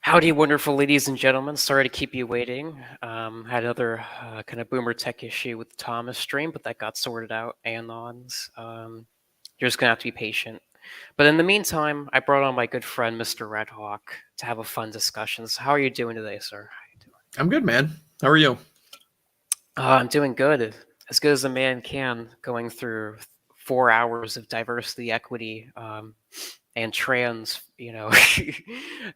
Howdy, wonderful ladies and gentlemen. Sorry to keep you waiting. Had another kind of boomer tech issue with the Thomas stream, but that got sorted out. Anons. You're just gonna have to be patient. But in the meantime, I brought on my good friend, Mr. RedHawk, to have a fun discussion. So how are you doing today, sir? How you doing? I'm good, man. How are you? I'm doing good, as good as a man can, going through 4 hours of diversity, equity, and trans,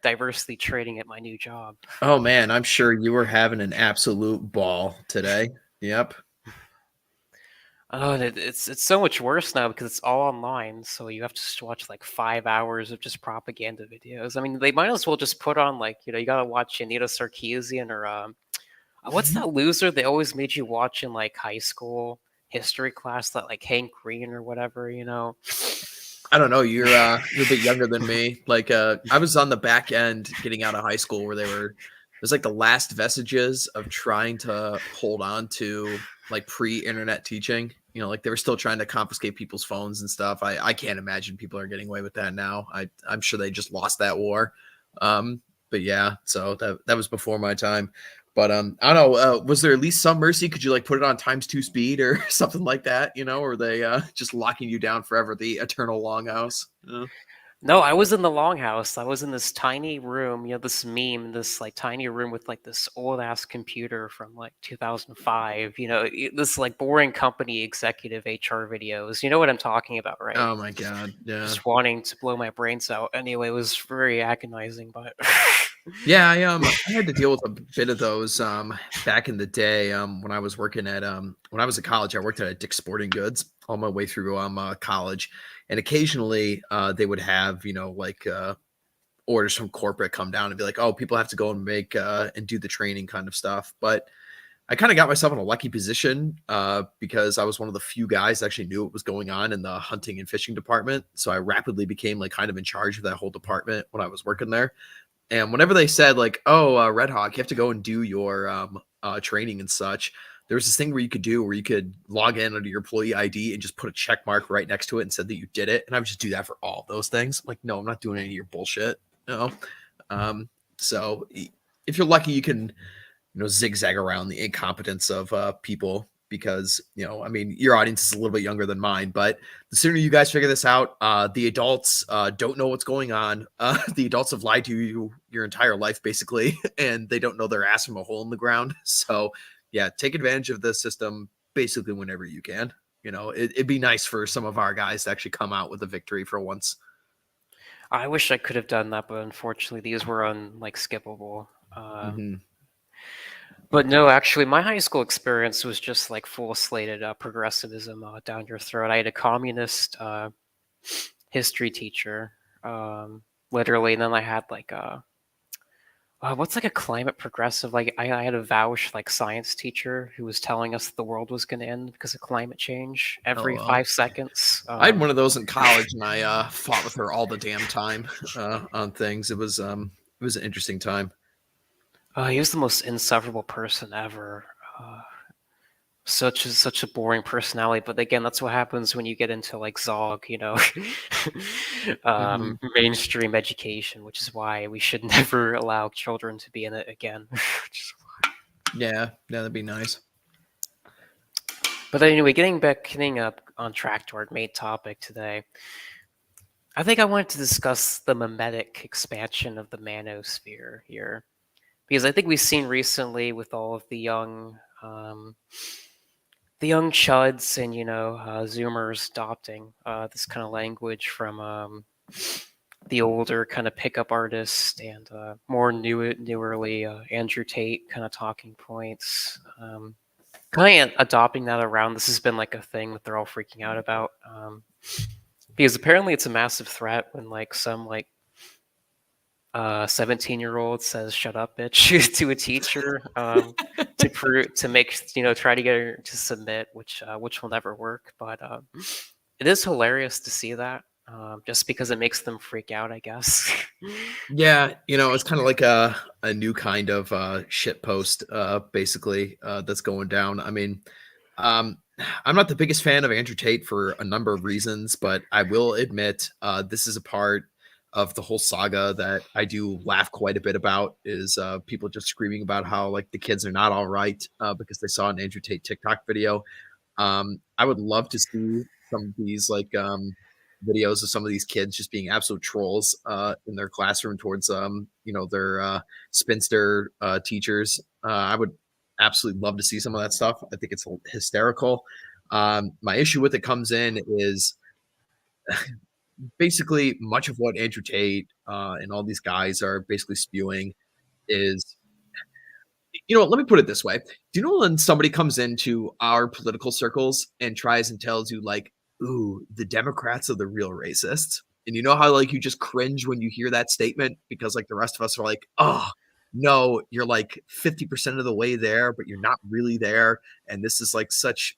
diversity training at my new job. Oh man, I'm sure you were having an absolute ball today. Yep. Oh, and it's so much worse now because it's all online. So you have to just watch like 5 hours of just propaganda videos. I mean, they might as well just put on like you gotta watch Anita Sarkeesian or what's that loser they always made you watch in like high school history class, that like Hank Green or whatever. I don't know. You're a bit younger than me. Like I was on the back end getting out of high school where it was like the last vestiges of trying to hold on to like pre-internet teaching. You know, like they were still trying to confiscate people's phones and stuff. I can't imagine people are getting away with that now. I'm sure they just lost that war. But yeah, so that was before my time. But I don't know. Was there at least some mercy? Could you like put it on ×2 speed or something like that? You know, or are they just locking you down forever? The eternal longhouse. No, I was in the longhouse. I was in this tiny room, this meme, this like tiny room with like this old ass computer from like 2005, this like boring company executive HR videos. You know what I'm talking about, right? Oh my god, yeah, Just wanting to blow my brains out. Anyway, it was very agonizing, but yeah. I had to deal with a bit of those back in the day. When I was working at when I was in college, I worked at Dick's Sporting Goods all my way through college, and occasionally they would have like orders from corporate come down and be like, oh, people have to go and make and do the training kind of stuff. But I kind of got myself in a lucky position because I was one of the few guys that actually knew what was going on in the hunting and fishing department. So I rapidly became like kind of in charge of that whole department when I was working there. And whenever they said like, oh, RedHawk, you have to go and do your training and such, there was this thing where you could log in under your employee ID and just put a check mark right next to it and said that you did it. And I would just do that for all of those things. I'm like, no, I'm not doing any of your bullshit. No. So if you're lucky, you can zigzag around the incompetence of people because I mean, your audience is a little bit younger than mine, but the sooner you guys figure this out, the adults don't know what's going on. The adults have lied to you your entire life basically, and they don't know their ass from a hole in the ground. So yeah, take advantage of the system basically whenever you can. It'd be nice for some of our guys to actually come out with a victory for once. I wish I could have done that, but unfortunately, these were like skippable. But no, actually, my high school experience was just like full slated progressivism down your throat. I had a communist history teacher, literally, and then I had like what's like a climate progressive? Like I had a Vouch like science teacher who was telling us the world was going to end because of climate change every 5 seconds. I had one of those in college, and I fought with her all the damn time on things. It was an interesting time. He was the most insufferable person ever. Such a boring personality, but again, that's what happens when you get into like Zog, mainstream education, which is why we should never allow children to be in it again. Yeah, that'd be nice. But anyway, getting up on track to our main topic today, I think I wanted to discuss the Memetic expansion of the Manosphere here, because I think we've seen recently with all of the young chuds and Zoomers adopting this kind of language from the older kind of pickup artists and more newerly Andrew Tate kind of talking points. Kind of adopting that around. This has been like a thing that they're all freaking out about because apparently it's a massive threat when like some like 17-year-old says "shut up, bitch" to a teacher to make try to get her to submit, which will never work. But it is hilarious to see that, just because it makes them freak out, I guess. Yeah, it's kind of like a new kind of shit post, basically, that's going down. I mean, I'm not the biggest fan of Andrew Tate for a number of reasons, but I will admit this is a part of the whole saga that I do laugh quite a bit about is people just screaming about how like the kids are not all right because they saw an Andrew Tate TikTok video. I would love to see some of these like videos of some of these kids just being absolute trolls in their classroom towards their spinster teachers. I would absolutely love to see some of that stuff. I think it's hysterical. My issue with it comes in is basically much of what Andrew Tate and all these guys are basically spewing is, let me put it this way. Do you know when somebody comes into our political circles and tries and tells you, like, ooh, the Democrats are the real racists? And you know how, like, you just cringe when you hear that statement because, like, the rest of us are like, oh, no, you're like 50% of the way there, but you're not really there. And this is like such,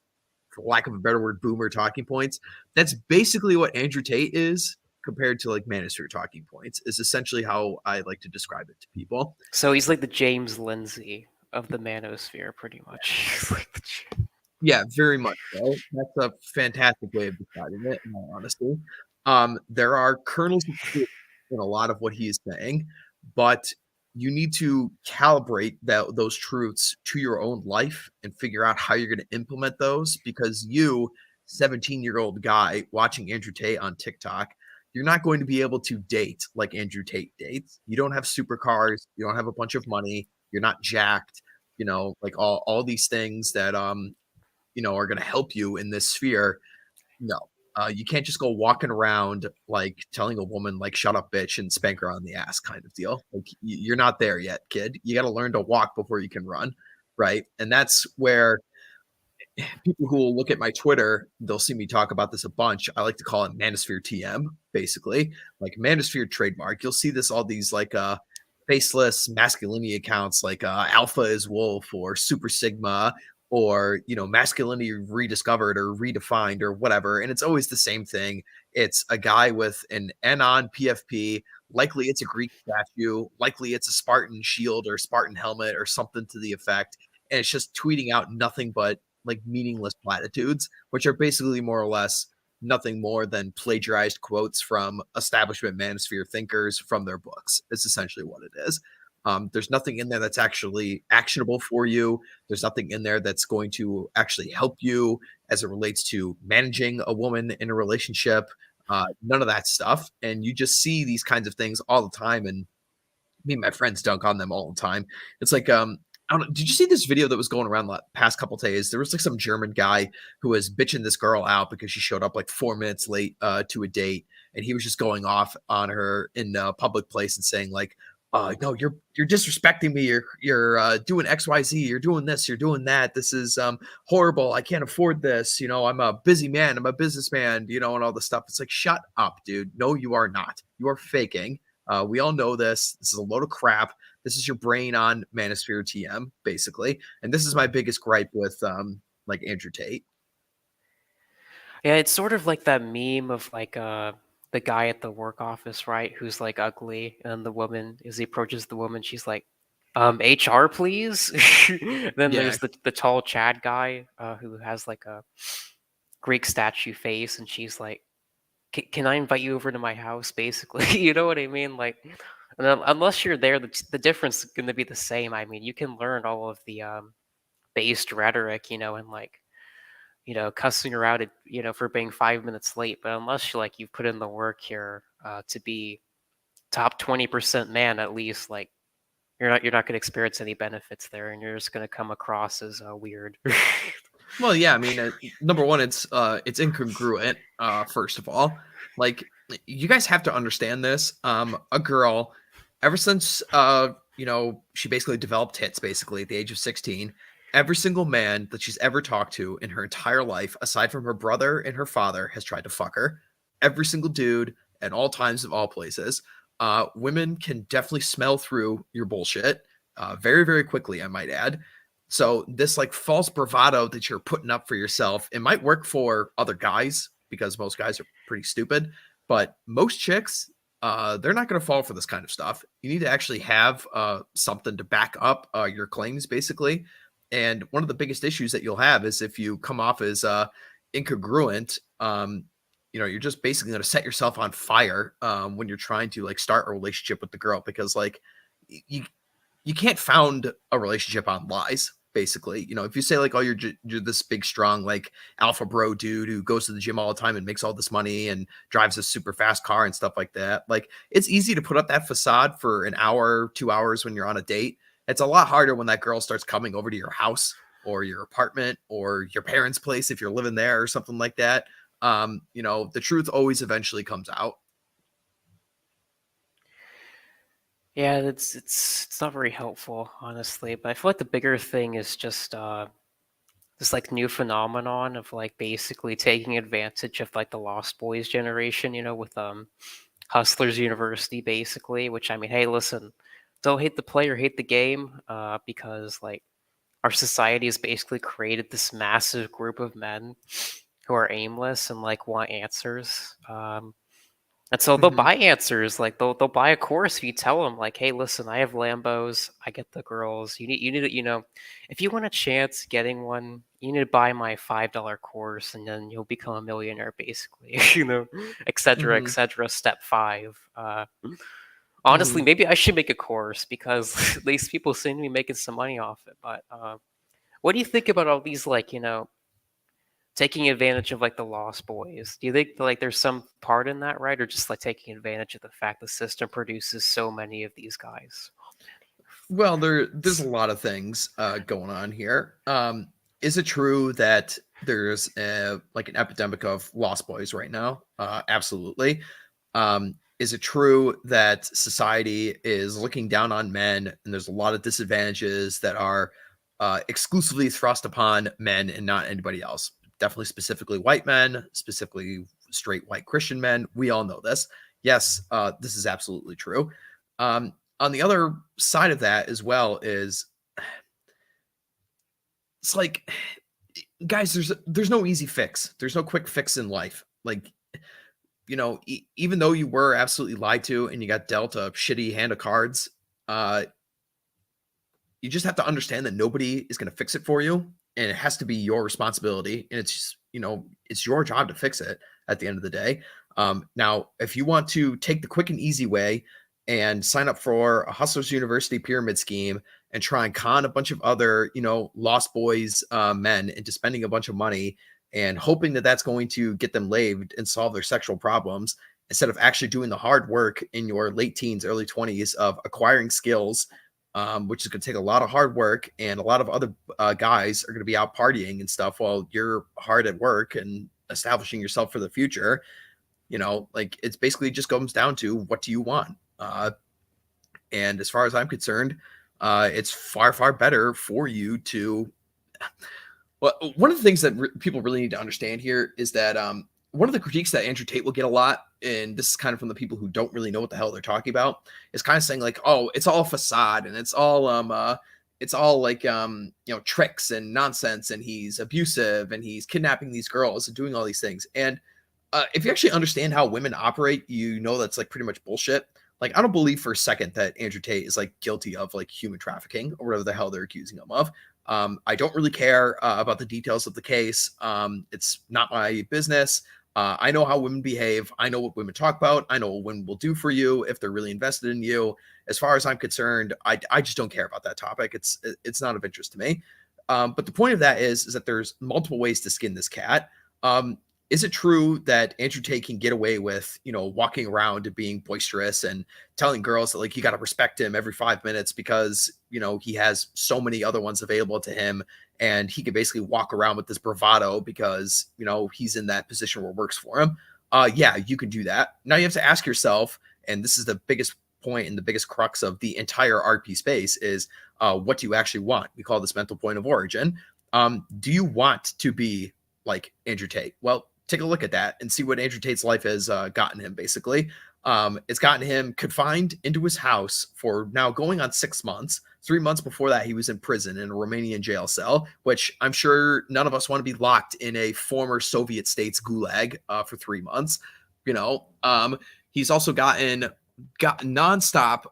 for lack of a better word, boomer talking points. That's basically what Andrew Tate is compared to like Manosphere talking points, is essentially how I like to describe it to people. So he's like the James Lindsay of the Manosphere, pretty much. Yeah, very much so. That's a fantastic way of describing it, in all honesty. There are kernels of truth in a lot of what he is saying, but you need to calibrate those truths to your own life and figure out how you're going to implement those, because you, 17-year-old guy watching Andrew Tate on TikTok, you're not going to be able to date like Andrew Tate dates. You don't have supercars, you don't have a bunch of money, you're not jacked, like all these things that are going to help you in this sphere. No, you can't just go walking around like telling a woman like "shut up, bitch" and spank her on the ass kind of deal. Like you're not there yet, kid. You got to learn to walk before you can run, right? And that's where people who will look at my Twitter, they'll see me talk about this a bunch. I like to call it Manosphere TM, basically, like Manosphere trademark. You'll see this all these like faceless masculinity accounts like Alpha is Wolf or Super Sigma or masculinity rediscovered or redefined or whatever, and it's always the same thing. It's a guy with an N on PFP. Likely it's a Greek statue. Likely it's a Spartan shield or Spartan helmet or something to the effect. And it's just tweeting out nothing but like meaningless platitudes, which are basically more or less nothing more than plagiarized quotes from establishment manosphere thinkers from their books. It's essentially what it is. There's nothing in there that's actually actionable for you. There's nothing in there that's going to actually help you as it relates to managing a woman in a relationship. None of that stuff. And you just see these kinds of things all the time. And me and my friends dunk on them all the time. It's like, I don't know, did you see this video that was going around the past couple days? There was like some German guy who was bitching this girl out because she showed up like 4 minutes late to a date, and he was just going off on her in a public place and saying like, "No, you're disrespecting me. You're doing X, Y, Z. You're doing this. You're doing that. This is horrible. I can't afford this. I'm a busy man. I'm a businessman. And all this stuff." It's like, shut up, dude. No, you are not. You are faking. We all know this. This is a load of crap. This is your brain on Manosphere TM, basically. And this is my biggest gripe with like Andrew Tate. Yeah, it's sort of like that meme of like the guy at the work office, right? Who's like ugly, and the woman, as he approaches the woman, she's like, HR, please. Then Yeah. there's the tall Chad guy who has like a Greek statue face, and she's like, can I invite you over to my house, basically? You know what I mean? Like, unless you're there, the difference is going to be the same. I mean, you can learn all of the based rhetoric, and like, cussing her out, for being 5 minutes late. But unless you've put in the work here to be top 20% man, at least, like, you're not going to experience any benefits there, and you're just going to come across as weird. Well, yeah, I mean, number one, it's incongruent. First of all, like you guys have to understand this. A girl, ever since she basically developed tits, basically at the age of 16. Every single man that she's ever talked to in her entire life, aside from her brother and her father, has tried to fuck her. Every single dude at all times of all places. Women can definitely smell through your bullshit very, very quickly, I might add. So this like false bravado that you're putting up for yourself, it might work for other guys because most guys are pretty stupid, but most chicks, they're not going to fall for this kind of stuff. You need to actually have something to back up your claims, basically. And one of the biggest issues that you'll have is if you come off as incongruent. you're just basically going to set yourself on fire when you're trying to like start a relationship with the girl, because like you you can't found a relationship on lies. Basically, if you say like, oh, you're this big, strong, like alpha bro dude who goes to the gym all the time and makes all this money and drives a super fast car and stuff like that, like it's easy to put up that facade for an hour, 2 hours when you're on a date. It's a lot harder when that girl starts coming over to your house or your apartment or your parents' place if you're living there or something like that. The truth always eventually comes out. Yeah, it's not very helpful, honestly. But I feel like the bigger thing is just this like new phenomenon of like basically taking advantage of like the Lost Boys generation, with Hustlers University, basically. Which, I mean, hey, listen, don't hate the player, hate the game, because like our society has basically created this massive group of men who are aimless and like want answers. And so they'll Mhm. buy answers, like they'll buy a course if you tell them, like, hey, listen, I have Lambos, I get the girls. If you want a chance getting one, you need to buy my $5 course, and then you'll become a millionaire, basically. Et cetera, et Mhm. cetera. Step five. Honestly, Mhm. maybe I should make a course because at least people seem to be making some money off it. But what do you think about all these, like, taking advantage of like the Lost Boys? Do you think like there's some part in that, right? Or just like taking advantage of the fact the system produces so many of these guys? Well, there's a lot of things going on here. Is it true that there's like an epidemic of lost boys right now? Absolutely. Is it true that society is looking down on men and there's a lot of disadvantages that are exclusively thrust upon men and not anybody else? Definitely, specifically white men, specifically straight white Christian men. We all know this. Yes, this is absolutely true. On the other side of that as well is it's like, guys, there's no easy fix. There's no quick fix in life. Like, even though you were absolutely lied to and you got dealt a shitty hand of cards, uh, you just have to understand that nobody is going to fix it for you, and it has to be your responsibility. And it's your job to fix it at the end of the day. Now, if you want to take the quick and easy way and sign up for a Hustlers University pyramid scheme and try and con a bunch of other, lost boys men into spending a bunch of money and hoping that that's going to get them laid and solve their sexual problems, instead of actually doing the hard work in your late teens, early 20s of acquiring skills, which is going to take a lot of hard work, and a lot of other guys are going to be out partying and stuff while you're hard at work and establishing yourself for the future. Like it's basically just comes down to, what do you want? And as far as I'm concerned, it's far, far better for you to. Well, one of the things that people really need to understand here is that one of the critiques that Andrew Tate will get a lot, and this is kind of from the people who don't really know what the hell they're talking about, is kind of saying like, "Oh, it's all facade and it's all like tricks and nonsense, and he's abusive and he's kidnapping these girls and doing all these things." And if you actually understand how women operate, that's like pretty much bullshit. Like, I don't believe for a second that Andrew Tate is like guilty of like human trafficking or whatever the hell they're accusing him of. I don't really care about the details of the case. It's not my business. I know how women behave. I know what women talk about. I know what women will do for you if they're really invested in you. As far as I'm concerned, I just don't care about that topic. It's not of interest to me. But the point of that is that there's multiple ways to skin this cat. Is it true that Andrew Tate can get away with, walking around and being boisterous and telling girls that like you got to respect him every 5 minutes because, he has so many other ones available to him, and he can basically walk around with this bravado because, he's in that position where it works for him? Yeah, you can do that. Now you have to ask yourself, and this is the biggest point and the biggest crux of the entire RP space, is what do you actually want? We call this mental point of origin. Do you want to be like Andrew Tate? Well, take a look at that and see what Andrew Tate's life has gotten him, basically. It's gotten him confined into his house for now going on 6 months. 3 months before that, he was in prison in a Romanian jail cell, which I'm sure none of us want to be locked in a former Soviet state's gulag for 3 months. He's also got nonstop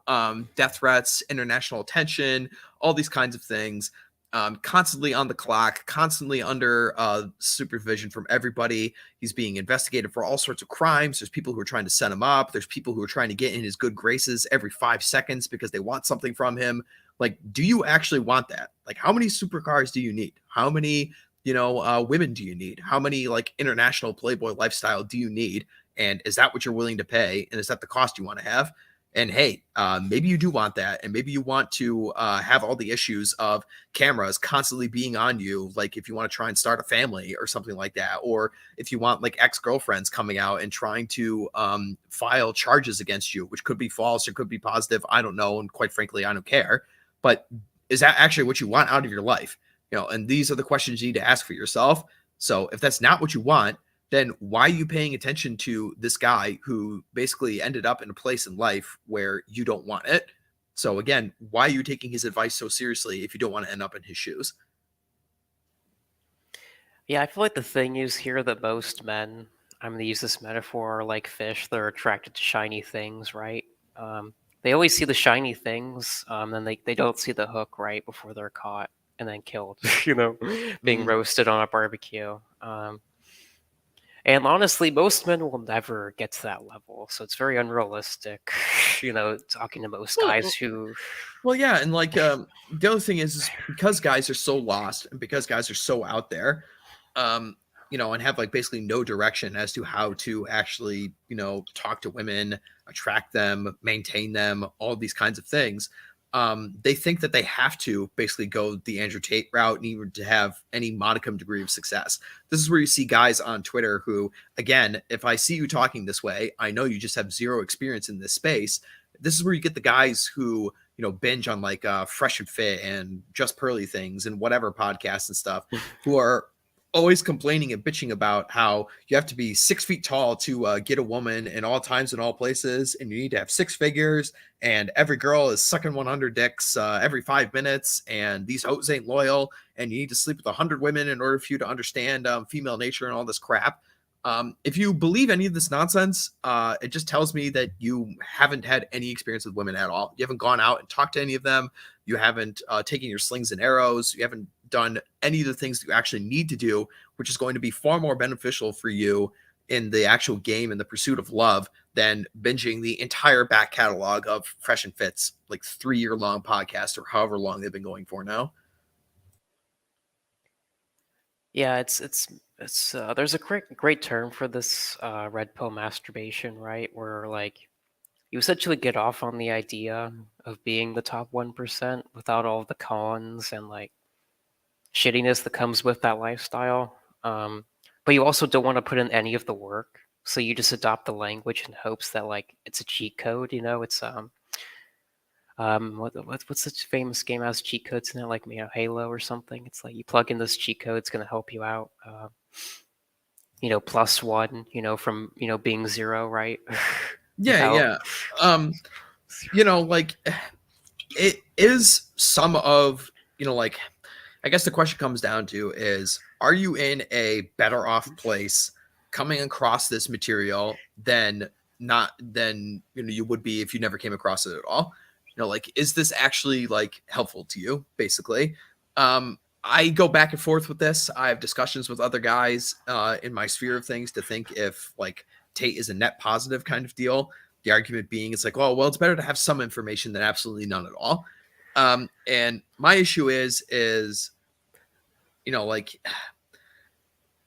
death threats, international attention, all these kinds of things. constantly on the clock, constantly under supervision from everybody. He's being investigated for all sorts of crimes. There's people who are trying to set him up. There's people who are trying to get in his good graces every 5 seconds because they want something from him. Like, do you actually want that? Like, how many supercars do you need? How many, women do you need? How many like international Playboy lifestyle do you need? And is that what you're willing to pay? And is that the cost you want to have? And hey, maybe you do want that. And maybe you want to have all the issues of cameras constantly being on you. Like if you want to try and start a family or something like that. Or if you want like ex-girlfriends coming out and trying to file charges against you, which could be false or could be positive. I don't know. And quite frankly, I don't care. But is that actually what you want out of your life? And these are the questions you need to ask for yourself. So if that's not what you want, then why are you paying attention to this guy who basically ended up in a place in life where you don't want it? So again, why are you taking his advice so seriously if you don't want to end up in his shoes? Yeah, I feel like the thing is here that most men, I'm going to use this metaphor, are like fish. They're attracted to shiny things, right? They always see the shiny things, then they don't see the hook right before they're caught and then killed, being roasted on a barbecue. And honestly, most men will never get to that level, so it's very unrealistic, talking to most guys who... Well, yeah, and like the other thing is because guys are so lost and because guys are so out there, and have like basically no direction as to how to actually, talk to women, attract them, maintain them, all these kinds of things. They think that they have to basically go the Andrew Tate route and even to have any modicum degree of success. This is where you see guys on Twitter who, again, if I see you talking this way, I know you just have zero experience in this space. This is where you get the guys who, binge on like Fresh and Fit and Just Pearly Things and whatever podcasts and stuff, who are always complaining and bitching about how you have to be 6 feet tall to get a woman in all times and all places, and you need to have 6 figures, and every girl is sucking 100 dicks every 5 minutes, and these hoes ain't loyal, and you need to sleep with 100 women in order for you to understand female nature and all this crap. If you believe any of this nonsense, it just tells me that you haven't had any experience with women at all. You haven't gone out and talked to any of them. You haven't taken your slings and arrows. You haven't done any of the things that you actually need to do, which is going to be far more beneficial for you in the actual game and the pursuit of love than binging the entire back catalog of Fresh and Fit's like 3-year-long podcast or however long they've been going for now. Yeah, it's there's a great term for this red pill masturbation, right? Where like you essentially get off on the idea of being the top 1% without all the cons and like shittiness that comes with that lifestyle. But you also don't want to put in any of the work, so you just adopt the language in hopes that like it's a cheat code. It's what's such a famous game has cheat codes in it, like Halo or something. It's like you plug in this cheat code, it's gonna help you out. +1, from being 0, right? Yeah. Like it is some of, like, I guess the question comes down to is, are you in a better off place coming across this material than you would be if you never came across it at all? Like, is this actually like helpful to you? Basically, I go back and forth with this. I have discussions with other guys in my sphere of things to think if like Tate is a net positive kind of deal. The argument being, it's like, oh, well, it's better to have some information than absolutely none at all. And my issue is, like,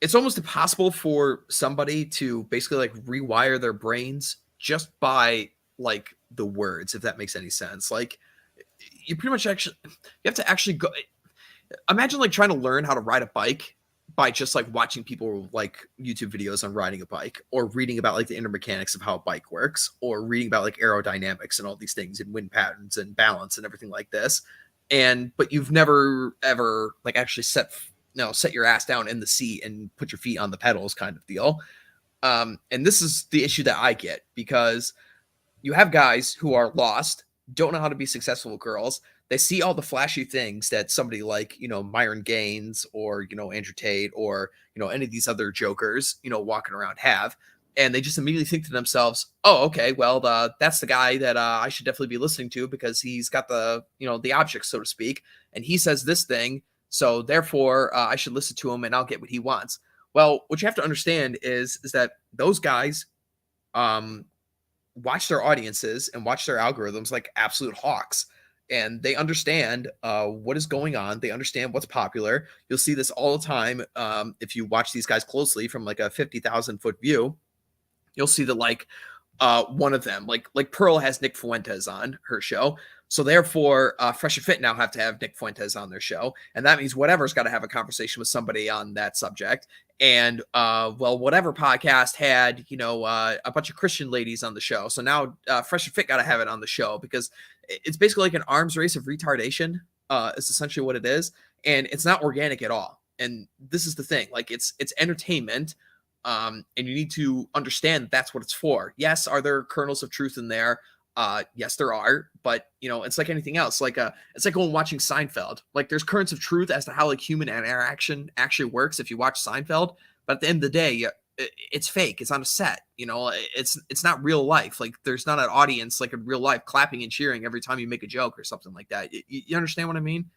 it's almost impossible for somebody to basically like rewire their brains just by like the words, if that makes any sense. Like, you pretty much you have to actually go. Imagine like trying to learn how to ride a bike by just like watching people like YouTube videos on riding a bike, or reading about like the inner mechanics of how a bike works, or reading about like aerodynamics and all these things and wind patterns and balance and everything like this. But you've never ever like actually set your ass down in the seat and put your feet on the pedals kind of deal. And this is the issue that I get, because you have guys who are lost, don't know how to be successful with girls. They see all the flashy things that somebody like, Myron Gaines or, Andrew Tate or, any of these other jokers, walking around have. And they just immediately think to themselves, oh, okay, well, that's the guy that I should definitely be listening to, because he's got the, the object, so to speak. And he says this thing So therefore, I should listen to him and I'll get what he wants. Well, what you have to understand is that those guys um, watch their audiences and watch their algorithms like absolute hawks. And they understand what is going on. They understand what's popular. You'll see this all the time if you watch these guys closely from like a 50,000 foot view. You'll see that like one of them, like Pearl has Nick Fuentes on her show. So therefore, Fresh and Fit now have to have Nick Fuentes on their show, and that means whatever's got to have a conversation with somebody on that subject. And well, whatever podcast had a bunch of Christian ladies on the show, so now Fresh and Fit got to have it on the show because it's basically like an arms race of retardation. Is essentially what it is, and it's not organic at all. And this is the thing, like it's entertainment. And you need to understand that's what it's for. Yes, are there kernels of truth in there? Yes, there are, but it's like anything else. Like it's like going watching Seinfeld. Like there's currents of truth as to how like human interaction actually works if you watch Seinfeld. But at the end of the day, it's fake. It's on a set. It's not real life. Like there's not an audience like in real life clapping and cheering every time you make a joke or something like that. You understand what I mean?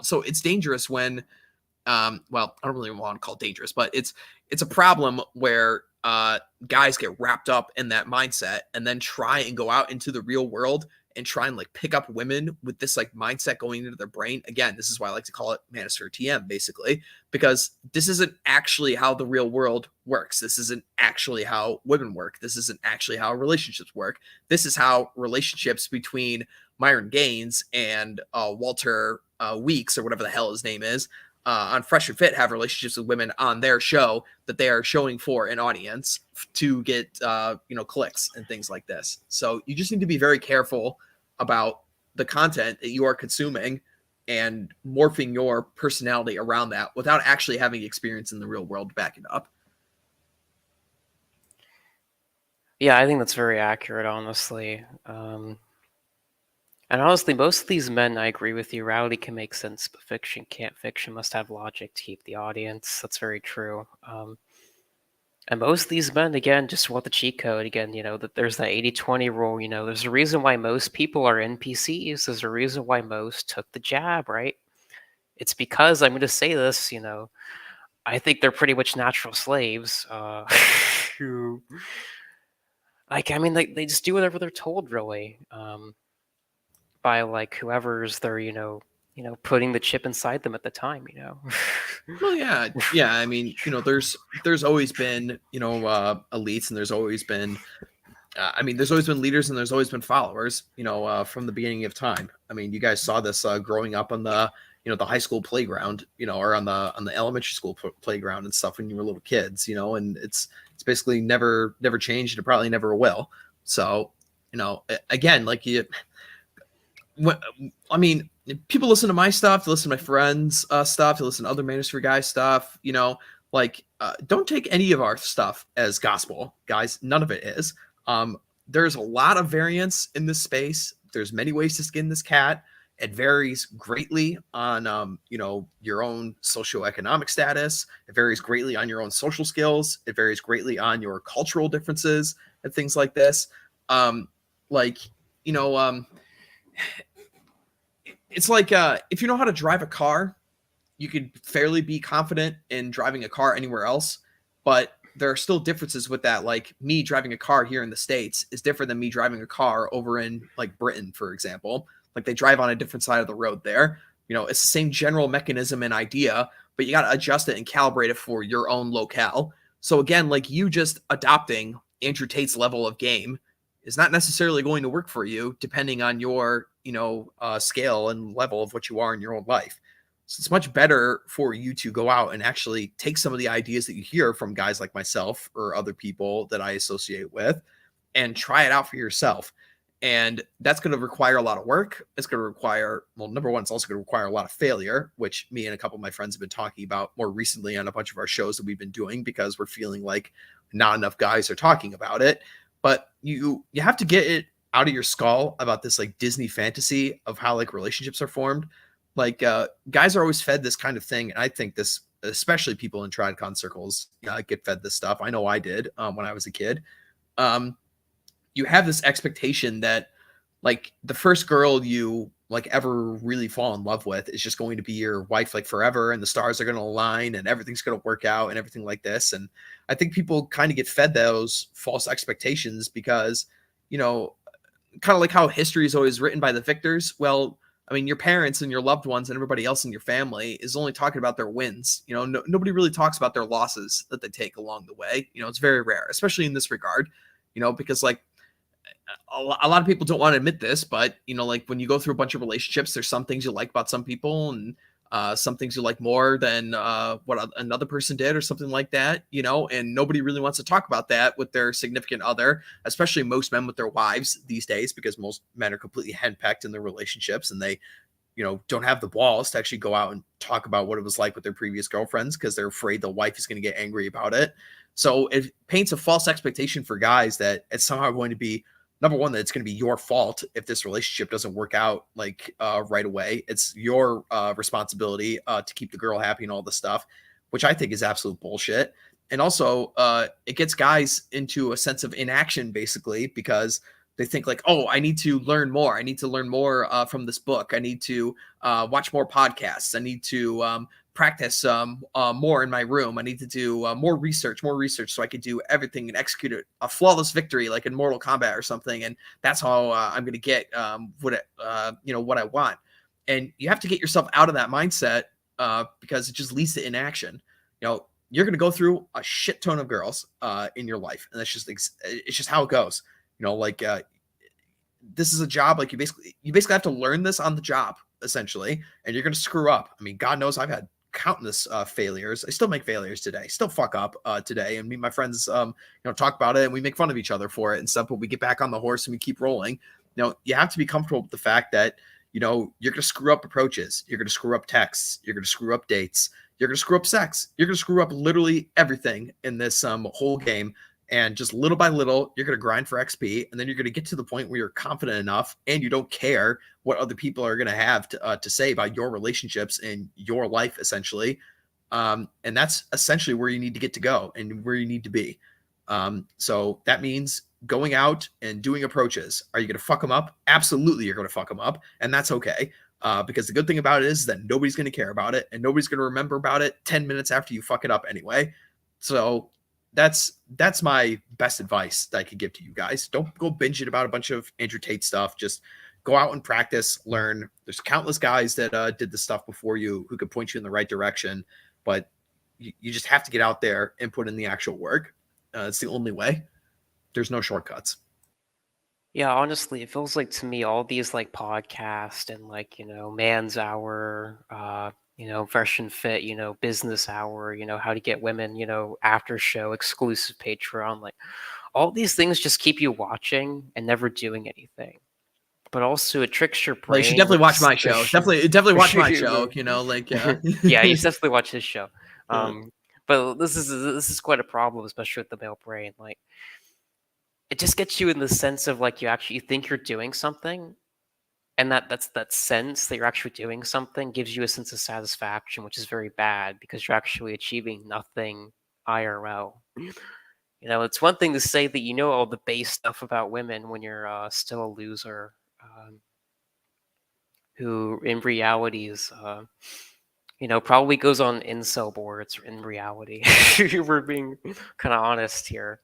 So it's dangerous when well, I don't really want to call it dangerous, but it's a problem where guys get wrapped up in that mindset and then try and go out into the real world and try and like pick up women with this like mindset going into their brain. Again, this is why I like to call it Manosphere TM, basically, because this isn't actually how the real world works. This isn't actually how women work. This isn't actually how relationships work. This is how relationships between Myron Gaines and Walter Weeks, or whatever the hell his name is, on Fresh and Fit, have relationships with women on their show that they are showing for an audience to get clicks and things like this. So you just need to be very careful about the content that you are consuming and morphing your personality around that without actually having experience in the real world to back it up. Yeah, I think that's very accurate, honestly. And honestly, most of these men, I agree with you, reality can make sense, but fiction can't. Fiction must have logic to keep the audience. That's very true. And most of these men, again, just want the cheat code. Again, that there's that 80-20 rule. There's a reason why most people are NPCs. There's a reason why most took the jab, right? It's because, I'm going to say this, I think they're pretty much natural slaves. Who, like, I mean, they just do whatever they're told, really. By like whoever's they're putting the chip inside them at the time. Well, yeah. I mean, there's always been elites, and there's always been there's always been leaders and there's always been followers, from the beginning of time. I mean, you guys saw this growing up on the the high school playground, or on the elementary school playground and stuff when you were little kids, and it's basically never changed, and it probably never will. So again, like people listen to my stuff, they listen to my friends' stuff, they listen to other Manosphere guys' stuff, don't take any of our stuff as gospel, guys. None of it is. There's a lot of variance in this space. There's many ways to skin this cat. It varies greatly on, your own socioeconomic status. It varies greatly on your own social skills. It varies greatly on your cultural differences and things like this. It's like if you know how to drive a car, you could fairly be confident in driving a car anywhere else, but there are still differences with that. Like me driving a car here in the States is different than me driving a car over in like Britain, for example. Like they drive on a different side of the road there. It's the same general mechanism and idea, but you got to adjust it and calibrate it for your own locale. So again, like you just adopting Andrew Tate's level of game is not necessarily going to work for you depending on your, scale and level of what you are in your own life. So it's much better for you to go out and actually take some of the ideas that you hear from guys like myself or other people that I associate with and try it out for yourself. And that's going to require a lot of work. It's going to require, well, number one, it's also going to require a lot of failure, which me and a couple of my friends have been talking about more recently on a bunch of our shows that we've been doing because we're feeling like not enough guys are talking about it. But you have to get it out of your skull about this like Disney fantasy of how like relationships are formed. Like guys are always fed this kind of thing. And I think this, especially people in TradCon circles, get fed this stuff. I know I did when I was a kid. You have this expectation that like the first girl you like ever really fall in love with is just going to be your wife like forever, and the stars are going to align and everything's going to work out and everything like this. And I think people kind of get fed those false expectations because, you know, kind of like how history is always written by the victors. Well, I mean, your parents and your loved ones and everybody else in your family is only talking about their wins. You know, nobody really talks about their losses that they take along the way. You know, it's very rare, especially in this regard, you know, because like a lot of people don't want to admit this, but you know, like when you go through a bunch of relationships, there's some things you like about some people, and some things you like more than what another person did, or something like that. You know, and nobody really wants to talk about that with their significant other, especially most men with their wives these days, because most men are completely henpecked in their relationships, and they, you know, don't have the balls to actually go out and talk about what it was like with their previous girlfriends because they're afraid the wife is going to get angry about it. So it paints a false expectation for guys that it's somehow going to be, number one, that it's going to be your fault if this relationship doesn't work out like right away. It's your responsibility to keep the girl happy and all this stuff, which I think is absolute bullshit. And also, it gets guys into a sense of inaction, basically, because they think like, oh, I need to learn more. I need to learn more from this book. I need to watch more podcasts. I need to practice more in my room. I need to do more research so I could do everything and execute a flawless victory like in Mortal Kombat or something. And that's how I'm going to get what I want. And you have to get yourself out of that mindset because it just leads to inaction. You know, you're going to go through a shit ton of girls in your life, and it's just how it goes. You know, like this is a job. Like you basically have to learn this on the job, essentially, and you're going to screw up. I mean, God knows I've had countless failures. I still make failures today, still fuck up today, and me and my friends talk about it, and we make fun of each other for it and stuff, but we get back on the horse and we keep rolling. You have to be comfortable with the fact that you're going to screw up approaches, you're going to screw up texts, you're going to screw up dates, you're going to screw up sex, you're going to screw up literally everything in this whole game. And just little by little, you're going to grind for XP, and then you're going to get to the point where you're confident enough and you don't care what other people are going to have to say about your relationships and your life, essentially. And that's essentially where you need to get to go and where you need to be. So that means going out and doing approaches. Are you going to fuck them up? Absolutely, you're going to fuck them up, and that's okay. Because the good thing about it is that nobody's going to care about it, and nobody's going to remember about it 10 minutes after you fuck it up anyway. So that's my best advice that I could give to you guys. Don't go binging about a bunch of Andrew Tate stuff. Just go out and practice, learn. There's countless guys that did this stuff before you who could point you in the right direction, but you just have to get out there and put in the actual work. It's the only way. There's no shortcuts. Yeah, honestly, it feels like to me all these like podcasts and like, Man's Hour, Fresh and Fit, Business Hour, how to get women, after show, exclusive Patreon, like all these things just keep you watching and never doing anything. But also it tricks your brain. Well, you should definitely watch my show. Definitely watch my show. Yeah, you should definitely watch his show. But this is quite a problem, especially with the male brain. Like, it just gets you in the sense of like you think you're doing something, and that sense that you're actually doing something gives you a sense of satisfaction, which is very bad because you're actually achieving nothing IRL. It's one thing to say that you know all the base stuff about women when you're still a loser, who in reality is probably goes on incel boards in reality. We're being kind of honest here.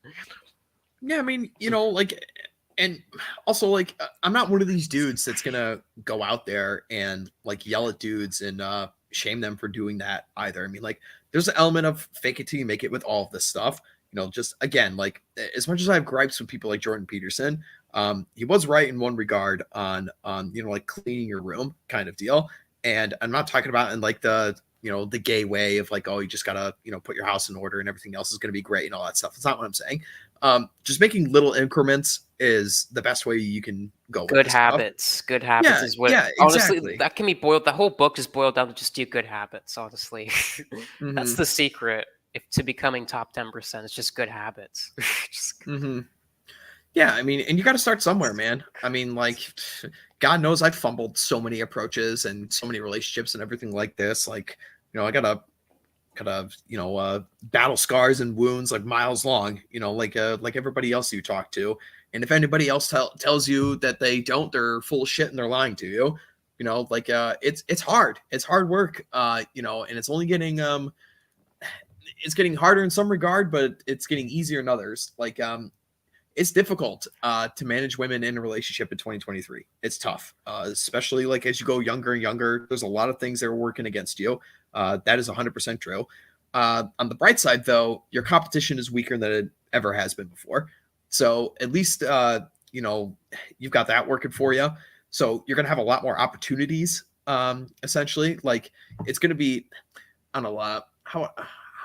Yeah, I mean, and also like I'm not one of these dudes that's gonna go out there and like yell at dudes and shame them for doing that either. I mean, like there's an element of fake it till you make it with all of this stuff. Just again, like as much as I have gripes with people like Jordan Peterson, he was right in one regard on like cleaning your room kind of deal. And I'm not talking about in like the the gay way of like, oh, you just gotta put your house in order and everything else is gonna be great and all that stuff. That's not what I'm saying. Just making little increments is the best way you can go. Good habits. Good habits is what. Yeah, honestly, exactly. that can be boiled. The whole book is boiled down to just do good habits. Honestly, that's the secret to becoming top 10%. It's just good habits. Yeah, I mean, and you got to start somewhere, man. I mean, like, God knows I've fumbled so many approaches and so many relationships and everything like this. Like, I gotta battle scars and wounds like miles long, like everybody else you talk to. And if anybody else tells you that they don't, they're full of shit and they're lying to you. like it's hard. It's hard work, and it's only getting it's getting harder in some regard, but it's getting easier in others. Like it's difficult to manage women in a relationship in 2023. It's tough, especially like as you go younger and younger. There's a lot of things that are working against you. That is 100% true. On the bright side, though, your competition is weaker than it ever has been before. So at least you've got that working for you. So you're gonna have a lot more opportunities. Essentially, like it's gonna be, I don't know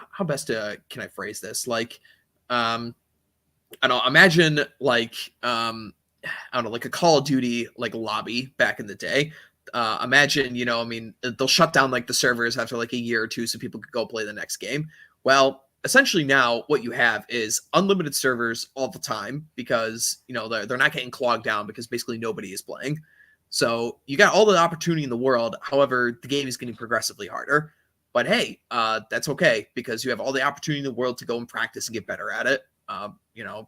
how best can I phrase this? Like, I don't know, imagine like I don't know, like a Call of Duty like lobby back in the day. Imagine, I mean, they'll shut down like the servers after like a year or two so people could go play the next game. Well, essentially now what you have is unlimited servers all the time because, they're not getting clogged down because basically nobody is playing. So you got all the opportunity in the world. However, the game is getting progressively harder. But hey, that's okay because you have all the opportunity in the world to go and practice and get better at it.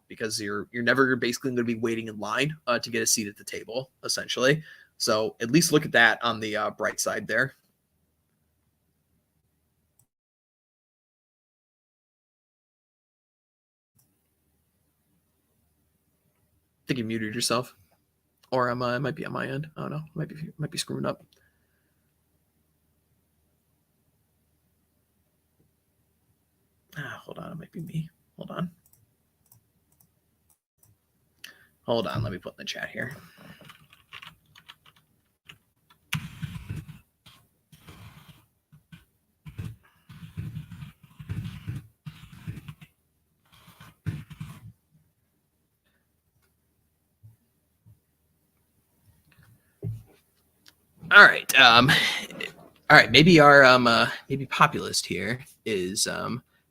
Because you're never basically going to be waiting in line to get a seat at the table, essentially. So at least look at that on the bright side there. I think you muted yourself, or it might be on my end. I don't know. Might be screwing up. Hold on, it might be me. Hold on. Let me put in the chat here. All right. All right. Maybe our maybe populist here is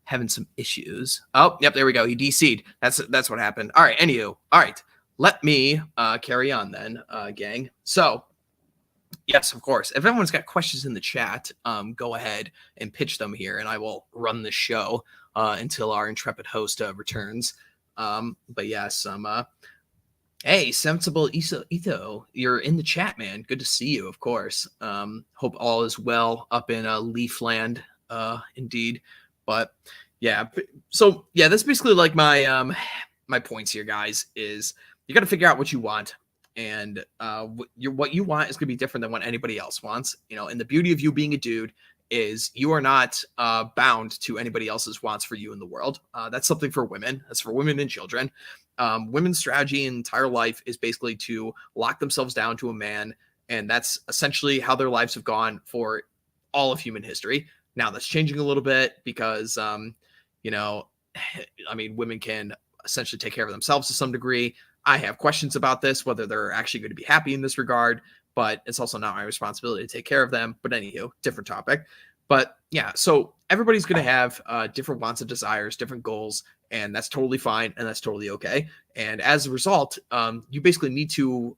having some issues. Oh, yep, there we go. He DC'd. That's what happened. All right. Anywho, all right. Let me carry on then, gang. So, yes, of course. If everyone's got questions in the chat, go ahead and pitch them here, and I will run the show until our intrepid host returns. But yes, hey, Sensible Ito, you're in the chat, man. Good to see you, of course. Hope all is well up in Leafland, indeed. But yeah, so yeah, that's basically like my my points here, guys. Is you got to figure out what you want, and what you want is going to be different than what anybody else wants. And the beauty of you being a dude is you are not bound to anybody else's wants for you in the world. That's something for women. That's for women and children. Women's strategy in entire life is basically to lock themselves down to a man, and that's essentially how their lives have gone for all of human history. Now that's changing a little bit because, I mean, women can essentially take care of themselves to some degree. I have questions about this, whether they're actually going to be happy in this regard, but it's also not my responsibility to take care of them. But anywho, different topic. But yeah, so everybody's going to have different wants and desires, different goals, and that's totally fine, and that's totally okay. And as a result, you basically need to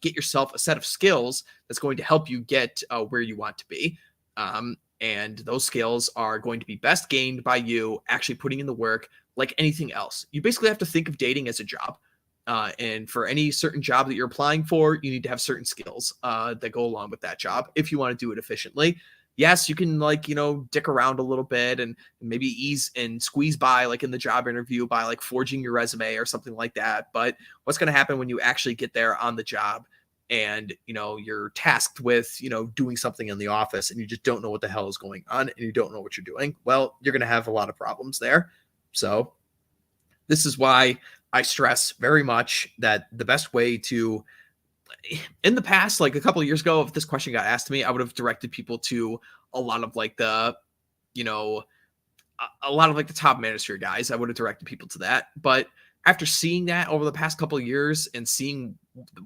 get yourself a set of skills that's going to help you get where you want to be. And those skills are going to be best gained by you actually putting in the work like anything else. You basically have to think of dating as a job. And for any certain job that you're applying for, you need to have certain skills that go along with that job if you want to do it efficiently. Yes, you can dick around a little bit and maybe ease and squeeze by like in the job interview by like forging your resume or something like that. But what's going to happen when you actually get there on the job and, you're tasked with, doing something in the office and you just don't know what the hell is going on and you don't know what you're doing? Well, you're going to have a lot of problems there. So this is why I stress very much that the best way to, in the past, like a couple of years ago, if this question got asked to me, I would have directed people to a lot of like the, a lot of like the top Manosphere guys. I would have directed people to that. But after seeing that over the past couple of years and seeing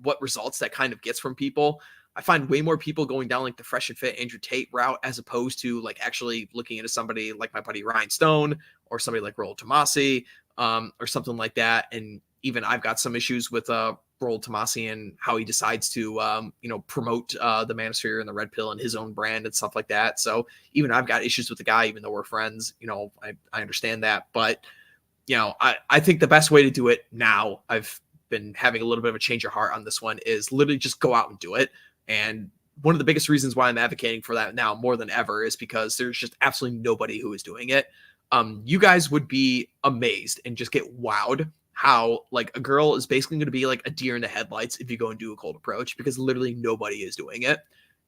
what results that kind of gets from people, I find way more people going down like the fresh and fit Andrew Tate route as opposed to like actually looking into somebody like my buddy Ryan Stone or somebody like Raul Tomasi or something like that. And even I've got some issues with Raul Tomasi and how he decides to, promote the Manosphere and the Red Pill and his own brand and stuff like that. So even I've got issues with the guy, even though we're friends. I understand that, but I think the best way to do it now, I've been having a little bit of a change of heart on this one, is literally just go out and do it. And one of the biggest reasons why I'm advocating for that now more than ever is because there's just absolutely nobody who is doing it. You guys would be amazed and just get wowed how like a girl is basically going to be like a deer in the headlights if you go and do a cold approach, because literally nobody is doing it.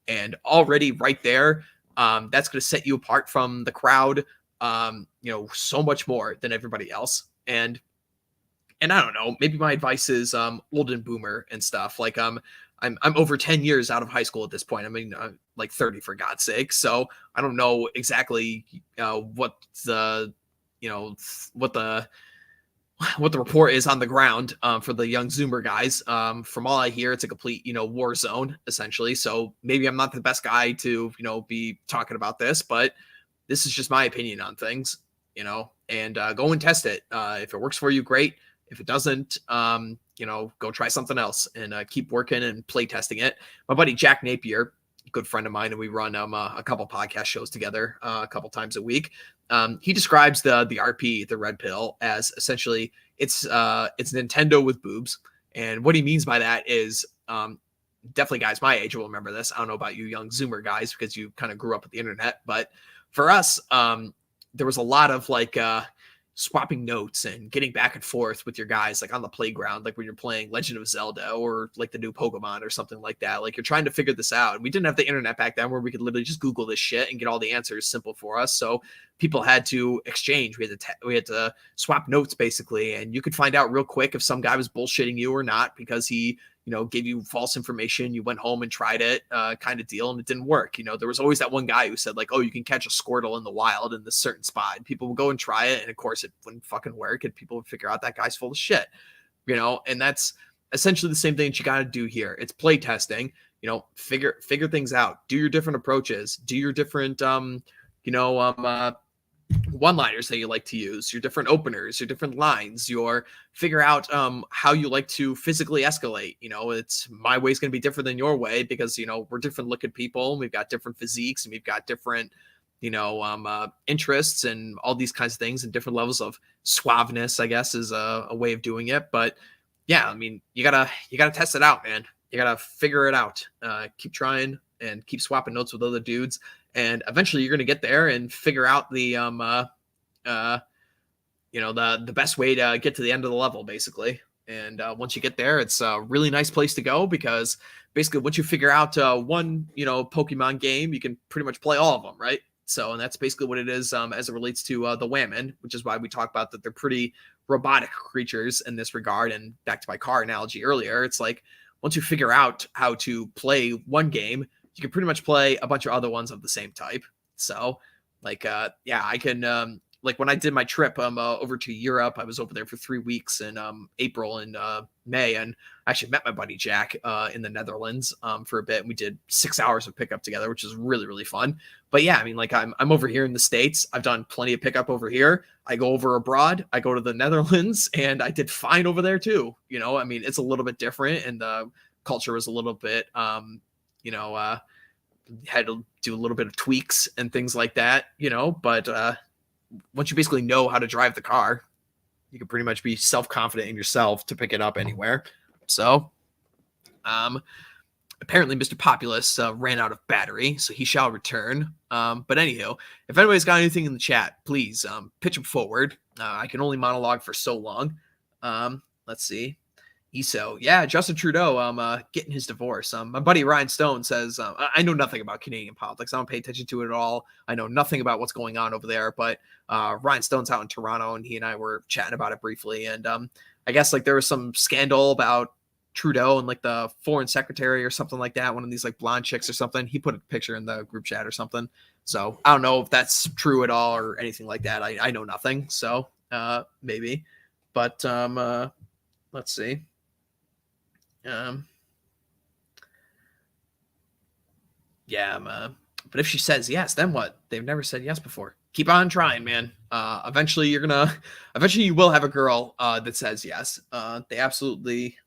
And already right there, that's going to set you apart from the crowd, so much more than everybody else. And I don't know, maybe my advice is old and boomer and stuff. Like I'm over 10 years out of high school at this point. I mean, like 30 for God's sake. So I don't know exactly what the what the report is on the ground for the young Zoomer guys. From all I hear, it's a complete war zone essentially. So maybe I'm not the best guy to be talking about this, but this is just my opinion on things. And go and test it. If it works for you, great. If it doesn't, go try something else and keep working and play testing it. My buddy Jack Napier, a good friend of mine, and we run a couple podcast shows together a couple times a week. He describes the RP, the red pill, as essentially it's Nintendo with boobs. And what he means by that is definitely guys my age will remember this. I don't know about you young Zoomer guys because you kind of grew up with the internet, but for us, there was a lot of like swapping notes and getting back and forth with your guys, like on the playground, like when you're playing Legend of Zelda or like the new Pokemon or something like that. Like you're trying to figure this out. And we didn't have the internet back then where we could literally just Google this shit and get all the answers simple for us. So people had to exchange. We had to swap notes basically. And you could find out real quick if some guy was bullshitting you or not because he gave you false information. You went home and tried it kind of deal, and it didn't work. There was always that one guy who said like, oh, you can catch a Squirtle in the wild in this certain spot. And people would go and try it. And of course it wouldn't fucking work. And people would figure out that guy's full of shit, and that's essentially the same thing that you got to do here. It's play testing, figure things out, do your different approaches, do your different, one-liners that you like to use, your different openers, your different lines, your figure out how you like to physically escalate. It's my way is going to be different than your way because we're different looking people, and we've got different physiques, and we've got different interests and all these kinds of things, and different levels of suaveness, I guess, is a way of doing it. But yeah, I mean, you gotta test it out, man. You gotta figure it out. Keep trying and keep swapping notes with other dudes. And eventually you're going to get there and figure out the best way to get to the end of the level, basically. And once you get there, it's a really nice place to go because basically once you figure out one, Pokemon game, you can pretty much play all of them, right? So, and that's basically what it is as it relates to the Women, which is why we talk about that they're pretty robotic creatures in this regard. And back to my car analogy earlier, it's like once you figure out how to play one game, you can pretty much play a bunch of other ones of the same type. So like, I can, like when I did my trip over to Europe, I was over there for 3 weeks in April and May, and I actually met my buddy Jack in the Netherlands for a bit, and we did 6 hours of pickup together, which is really, really fun. But yeah, I mean, like I'm over here in the States. I've done plenty of pickup over here. I go over abroad. I go to the Netherlands, and I did fine over there too. I mean, it's a little bit different, and the culture was a little bit, had to do a little bit of tweaks and things like that, but once you basically know how to drive the car, you can pretty much be self-confident in yourself to pick it up anywhere. So, apparently Mr. Populous ran out of battery, so he shall return. But anywho, if anybody's got anything in the chat, please pitch them forward. I can only monologue for so long. Let's see. ESO, yeah, Justin Trudeau, getting his divorce. My buddy Ryan Stone says, I know nothing about Canadian politics. I don't pay attention to it at all. I know nothing about what's going on over there, but Ryan Stone's out in Toronto, and he and I were chatting about it briefly. And I guess like there was some scandal about Trudeau and like the foreign secretary or something like that. One of these like blonde chicks or something. He put a picture in the group chat or something. So I don't know if that's true at all or anything like that. I know nothing. So maybe, but let's see. But if she says yes, then what? They've never said yes before. Keep on trying, man. Eventually you will have a girl that says yes. They absolutely,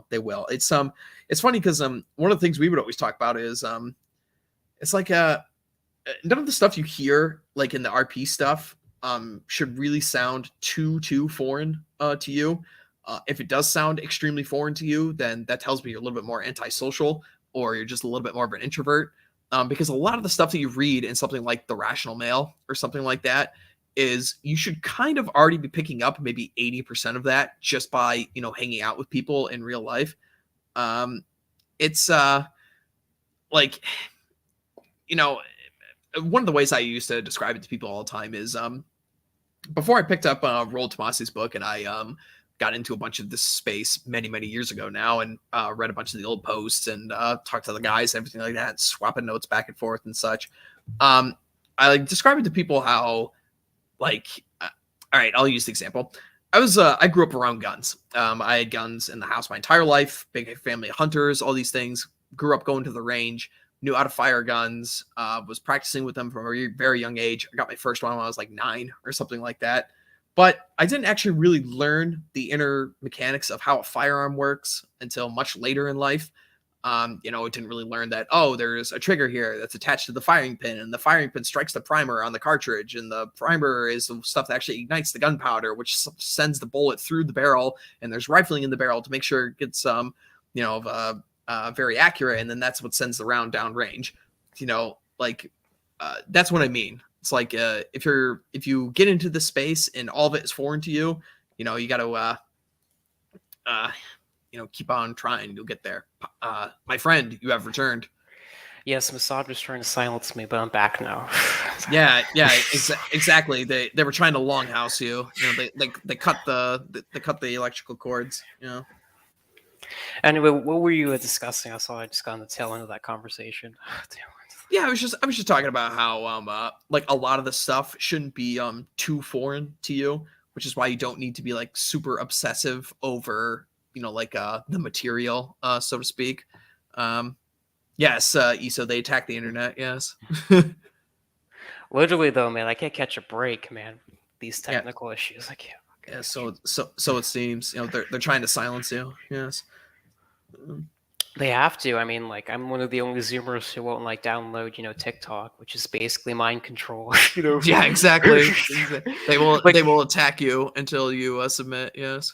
they will. It's funny because one of the things we would always talk about is it's like none of the stuff you hear like in the RP stuff should really sound too foreign to you. If it does sound extremely foreign to you, then that tells me you're a little bit more antisocial. or you're just a little bit more of an introvert. Because a lot of the stuff that you read in something like The Rational Male or something like that is you should kind of already be picking up maybe 80% of that just by, hanging out with people in real life. It's like, one of the ways I used to describe it to people all the time is before I picked up Roald Tomasi's book and I got into a bunch of this space many years ago now, and read a bunch of the old posts and talked to the guys and everything like that, swapping notes back and forth and such. I like describe it to people how, like, all right, I'll use the example. I grew up around guns. I had guns in the house my entire life, big family of hunters, all these things. Grew up going to the range, knew how to fire guns, was practicing with them from a very young age. I got my first one when I was like 9 or something like that. But I didn't actually really learn the inner mechanics of how a firearm works until much later in life. I didn't really learn that, there's a trigger here that's attached to the firing pin, and the firing pin strikes the primer on the cartridge, and the primer is the stuff that actually ignites the gunpowder, which sends the bullet through the barrel, and there's rifling in the barrel to make sure it gets very accurate, and then that's what sends the round down range. That's what I mean. It's like if you get into this space and all of it is foreign to you, you got to keep on trying. You'll get there. My friend, you have returned. Yes, Mossad was trying to silence me, but I'm back now. Yeah, exactly. They were trying to longhouse you. They cut the electrical cords. Anyway, what were you discussing? I saw I just got on the tail end of that conversation. Yeah, I was just talking about how like a lot of the stuff shouldn't be too foreign to you, which is why you don't need to be like super obsessive over the material, so to speak. Yes, ESO, they attack the internet. Yes. Literally though, man, I can't catch a break, man. These technical issues, I can't. Yeah, so it seems. They're trying to silence you. Yes. They have to. I mean, like, I'm one of the only Zoomers who won't download, TikTok, which is basically mind control. Yeah, exactly. They will attack you until you submit. Yes.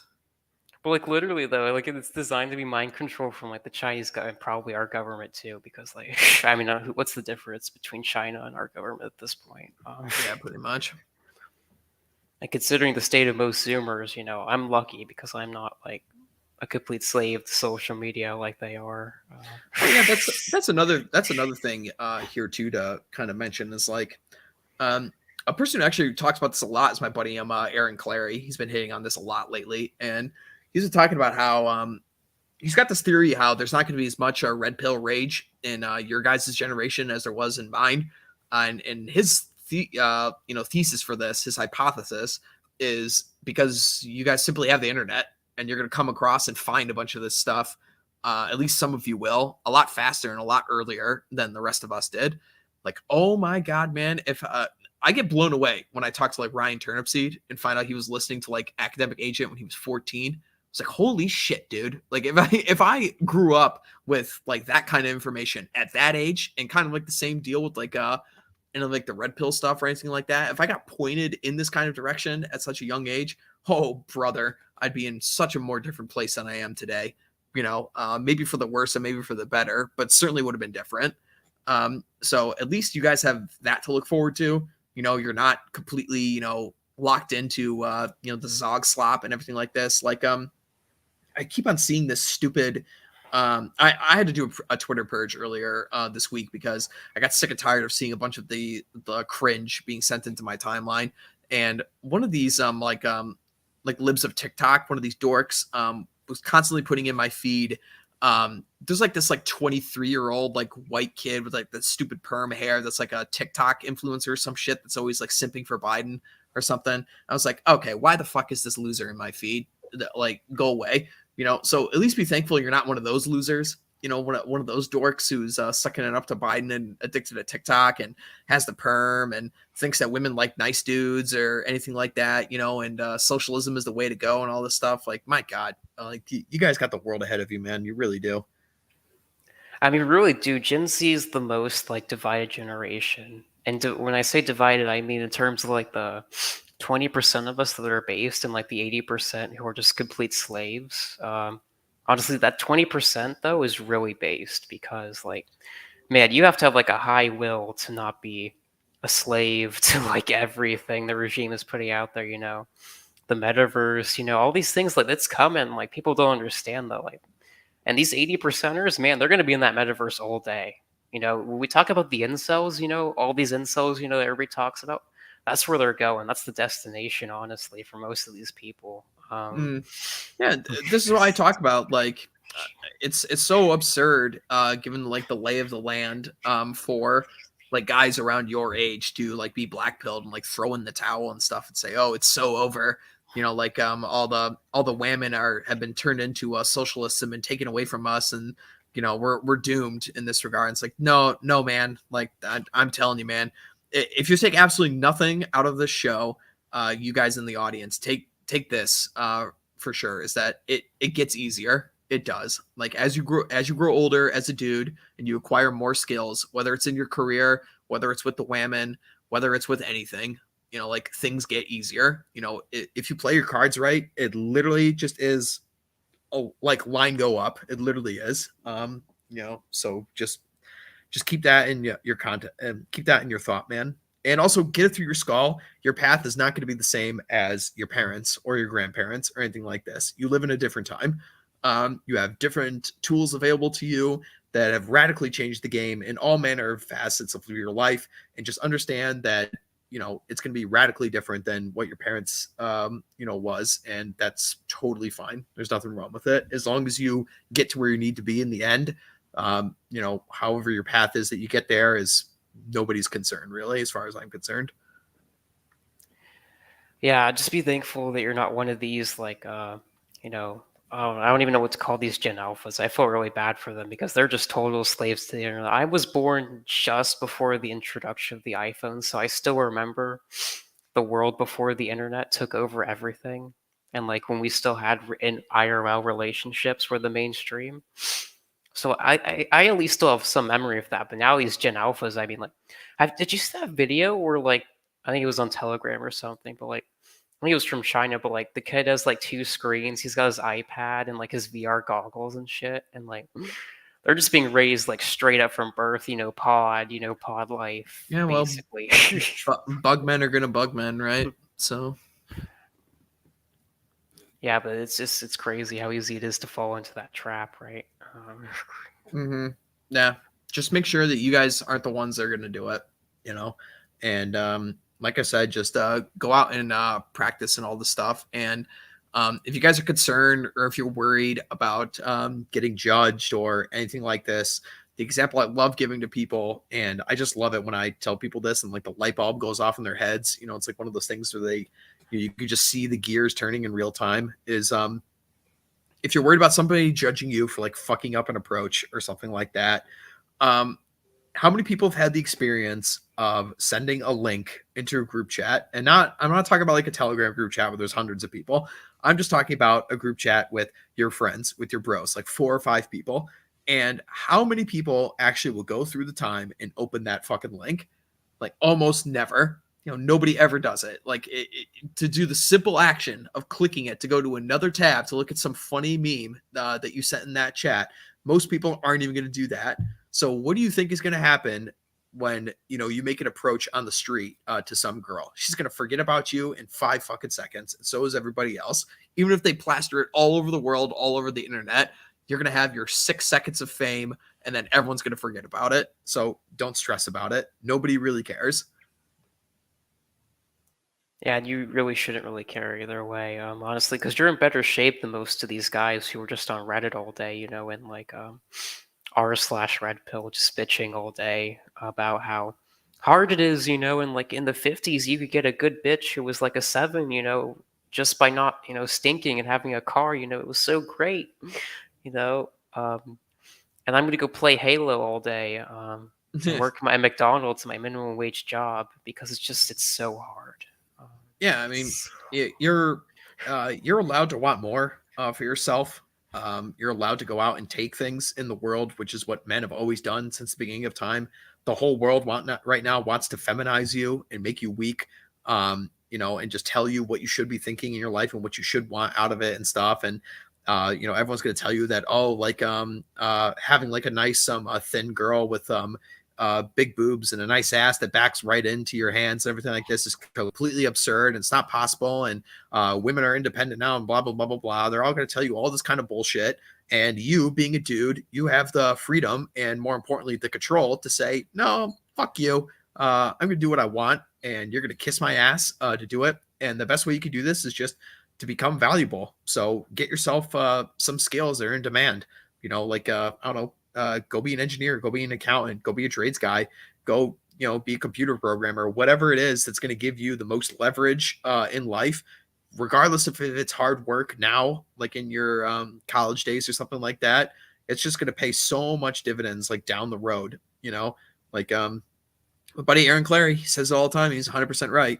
But literally though, it's designed to be mind control from the Chinese government, probably our government too, because I mean, what's the difference between China and our government at this point? Yeah, pretty much. And considering the state of most Zoomers, I'm lucky because I'm not a complete slave to social media like they are. Yeah, that's another thing here too to kind of mention is a person who actually talks about this a lot is my buddy Aaron Clary. He's been hitting on this a lot lately, and he's been talking about how he's got this theory how there's not going to be as much red pill rage in your guys' generation as there was in mine, and his thesis for this, his hypothesis is because you guys simply have the internet and you're going to come across and find a bunch of this stuff. At least some of you will, a lot faster and a lot earlier than the rest of us did. Like, oh my God, man. If I get blown away when I talk to Ryan Turnipseed and find out he was listening to Academic Agent when he was 14. It's like, holy shit, dude. Like if I grew up with that kind of information at that age and kind of the same deal with the red pill stuff or anything like that, if I got pointed in this kind of direction at such a young age, oh brother, I'd be in such a more different place than I am today. Maybe for the worse and maybe for the better, but certainly would have been different. So at least you guys have that to look forward to. You're not completely, locked into, the Zog slop and everything like this. I keep on seeing this stupid, I had to do a Twitter purge earlier this week because I got sick and tired of seeing a bunch of the cringe being sent into my timeline. And one of these, libs of TikTok, one of these dorks, was constantly putting in my feed. There's this 23-year-old white kid with that stupid perm hair that's a TikTok influencer or some shit that's always simping for Biden or something. I was like, okay, why the fuck is this loser in my feed? Go away. So at least be thankful you're not one of those losers. One of those dorks who's sucking it up to Biden and addicted to TikTok and has the perm and thinks that women like nice dudes or anything like that, and socialism is the way to go and all this stuff. My God, you guys got the world ahead of you, man. You really do. I mean, really do. Gen Z is the most divided generation. And when I say divided, I mean in terms of the 20% of us that are based and the 80% who are just complete slaves. Honestly, that 20% though is really based because like, man, you have to have like a high will to not be a slave to like everything the regime is putting out there, the metaverse, all these things like that's coming. Like people don't understand though. Like, and these 80%ers, man, they're gonna be in that metaverse all day. When we talk about the incels, all these incels, that everybody talks about, that's where they're going. That's the destination, honestly, for most of these people. Mm. Yeah, this is what I talk about. Like, it's so absurd, given like the lay of the land, for like guys around your age to like be blackpilled and like throw in the towel and stuff and say, "Oh, it's so over." Like all the women have been turned into socialists and been taken away from us, and we're doomed in this regard. It's like, no, no, man. Like I'm telling you, man, if you take absolutely nothing out of this show, you guys in the audience, take this for sure, is that it gets easier. It does. Like as you grow older as a dude and you acquire more skills, whether it's in your career, whether it's with the women, whether it's with anything, like things get easier. If you play your cards right, it literally just is, oh, like line go up. It literally is. So just keep that in your content and keep that in your thought, man. And also get it through your skull. Your path is not going to be the same as your parents or your grandparents or anything like this. You live in a different time. You have different tools available to you that have radically changed the game in all manner of facets of your life. And just understand that, it's going to be radically different than what your parents, was. And that's totally fine. There's nothing wrong with it. As long as you get to where you need to be in the end, however your path is that you get there is nobody's concern, really, as far as I'm concerned. Yeah, just be thankful that you're not one of these like I don't even know what to call these Gen Alphas. I feel really bad for them because they're just total slaves to the internet. I was born just before the introduction of the iPhone, so I still remember the world before the internet took over everything. And like when we still had in IRL relationships were the mainstream. So I at least still have some memory of that. But now these Gen Alphas, I mean, like, did you see that video where like I think it was on Telegram or something, but like I think it was from China, but like the kid has like two screens. He's got his iPad and like his VR goggles and shit, and like they're just being raised like straight up from birth, pod life, Yeah, well, basically. bug men are gonna bug men, right? So Yeah, but it's crazy how easy it is to fall into that trap, right? yeah, just make sure that you guys aren't the ones that are gonna do it, and like I said, just go out and practice and all the stuff. And if you guys are concerned or if you're worried about getting judged or anything like this, the example I love giving to people, and I just love it when I tell people this and like the light bulb goes off in their heads, it's like one of those things where you could just see the gears turning in real time, is if you're worried about somebody judging you for like fucking up an approach or something like that, um, how many people have had the experience of sending a link into a group chat, and I'm not talking about like a Telegram group chat where there's hundreds of people. I'm just talking about a group chat with your friends, with your bros, like 4 or 5 people. And how many people actually will go through the time and open that fucking link? Like almost never. Nobody ever does it. Like to do the simple action of clicking it to go to another tab to look at some funny meme that you sent in that chat. Most people aren't even going to do that. So what do you think is going to happen when you make an approach on the street to some girl? She's going to forget about you in 5 fucking seconds, and so is everybody else. Even if they plaster it all over the world, all over the internet, you're going to have your 6 seconds of fame, and then everyone's going to forget about it. So don't stress about it. Nobody really cares. Yeah, and you really shouldn't really care either way, honestly, because you're in better shape than most of these guys who are just on Reddit all day, and like r/red pill just bitching all day about how hard it is, and like in the 50s you could get a good bitch who was like a 7, just by not, stinking and having a car, it was so great, you know. And I'm gonna go play Halo all day, and work at McDonald's, my minimum wage job, because it's so hard. Um, Yeah, I mean, you're allowed to want more for yourself. You're allowed to go out and take things in the world, which is what men have always done since the beginning of time. The whole world right now wants to feminize you and make you weak, and just tell you what you should be thinking in your life and what you should want out of it and stuff. And Everyone's going to tell you that, having like a nice thin girl with big boobs and a nice ass that backs right into your hands and everything like this is completely absurd and it's not possible, and women are independent now and blah blah blah blah blah. They're all going to tell you all this kind of bullshit, and you, being a dude, you have the freedom and, more importantly, the control to say, no, fuck you, I'm going to do what I want, and you're going to kiss my ass to do it. And the best way you can do this is just to become valuable. So get yourself some skills that are in demand. I don't know, go be an engineer, go be an accountant, go be a trades guy, go, be a computer programmer, whatever it is that's going to give you the most leverage in life, regardless if it's hard work now, like in your college days or something like that. It's just going to pay so much dividends like down the road, like my buddy Aaron Clary, he says it all the time. He's 100% right.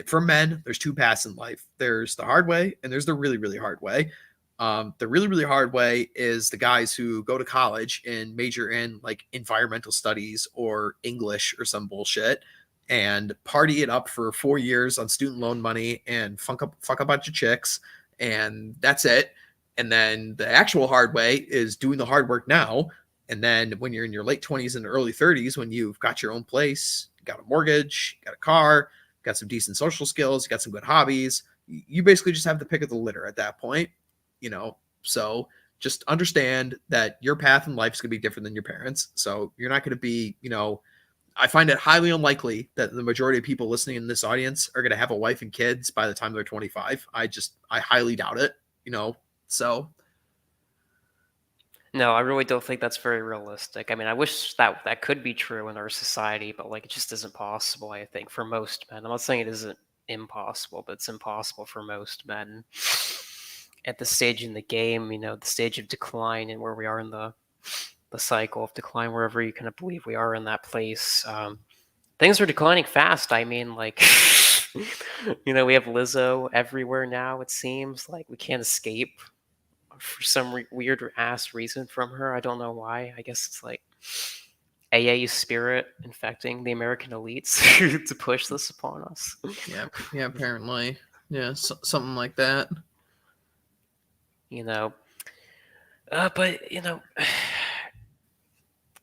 For men, there's two paths in life. There's the hard way and there's the really, really hard way. The really, really hard way is the guys who go to college and major in like environmental studies or English or some bullshit and party it up for 4 years on student loan money and fuck a bunch of chicks, and that's it. And then the actual hard way is doing the hard work now. And then when you're in your late 20s and early 30s, when you've got your own place, you got a mortgage, you got a car, got some decent social skills, you got some good hobbies, you basically just have the pick of the litter at that point. So just understand that your path in life is going to be different than your parents. So you're not going to be, I find it highly unlikely that the majority of people listening in this audience are going to have a wife and kids by the time they're 25. I highly doubt it, so. No, I really don't think that's very realistic. I mean, I wish that could be true in our society, but like it just isn't possible, I think, for most men. I'm not saying it isn't impossible, but it's impossible for most men at the stage in the game, the stage of decline and where we are in the cycle of decline, wherever you kind of believe we are in that place. Things are declining fast. I mean, like, we have Lizzo everywhere now, it seems. Like, we can't escape for some weird ass reason from her. I don't know why. I guess it's like AA spirit infecting the American elites to push this upon us. Yeah, apparently. Yeah, something like that. But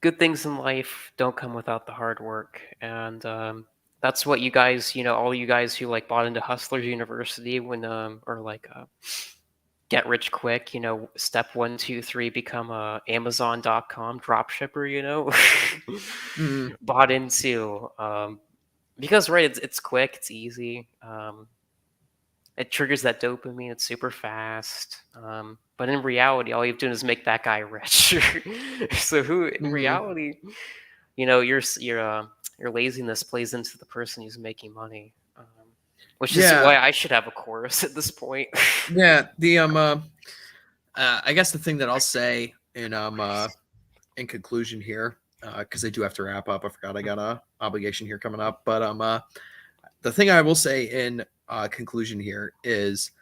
good things in life don't come without the hard work, and that's what you guys, all you guys who like bought into Hustlers University when or like get rich quick, step 1, 2, 3, become a Amazon.com drop shipper, bought into, because right, it's quick, it's easy, it triggers that dopamine, it's super fast, but in reality, all you've done is make that guy rich. So who, in reality, your laziness plays into the person who's making money, which is why I should have a chorus at this point. Yeah, I guess the thing that I'll say in conclusion here, because I do have to wrap up. I forgot I got a obligation here coming up, but the thing I will say in conclusion here is